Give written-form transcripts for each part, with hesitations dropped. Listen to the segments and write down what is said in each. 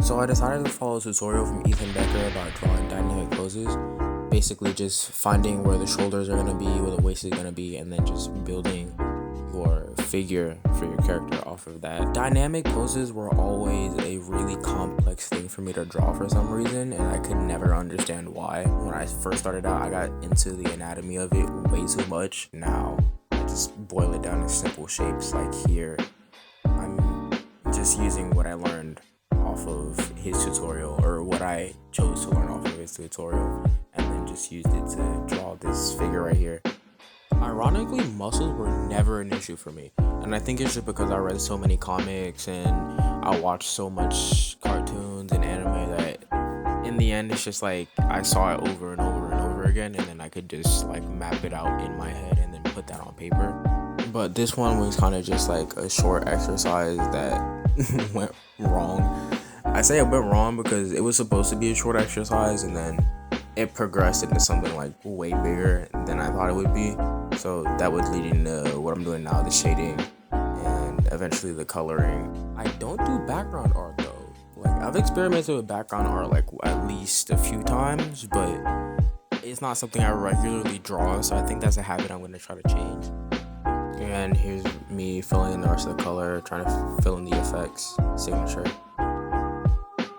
So I decided to follow a tutorial from Ethan Becker about drawing dynamic poses. Basically just finding where the shoulders are going to be, where the waist is going to be, and then just building your figure for your character off of that. Dynamic poses were always a really complex thing for me to draw for some reason, and I could never understand why. When I first started out, I got into the anatomy of it way too much. Now I just boil it down to simple shapes. Like here, I'm just using what I learned off of his tutorial, or what I chose to learn off of his tutorial, and then just used it to draw this figure right here. Ironically, muscles were never an issue for me, and I think it's just because I read so many comics and I watched so much cartoons and anime that in the end it's just like I saw it over and over and over again, and then I could just like map it out in my head and then put that on paper. But this one was kind of just like a short exercise that went wrong. I say it went wrong because it was supposed to be a short exercise, and then it progressed into something like way bigger than I thought it would be. So that would lead into what I'm doing now, the shading and eventually the coloring. I don't do background art though. Like, I've experimented with background art like at least a few times, but it's not something I regularly draw, so I think that's a habit I'm going to try to change. And here's me filling in the rest of the color, trying to fill in the effects, signature,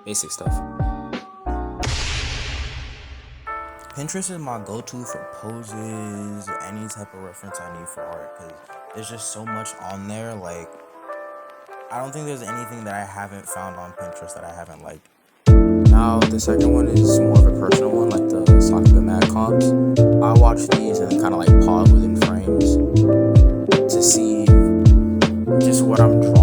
basic stuff. Pinterest is my go-to for poses, any type of reference I need for art, because there's just so much on there. Like, I don't think there's anything that I haven't found on Pinterest that I haven't liked. Now, the second one is more of a personal one, like the Soccer Mad comps. I watch these and kind of like pause within frames to see just what I'm drawing.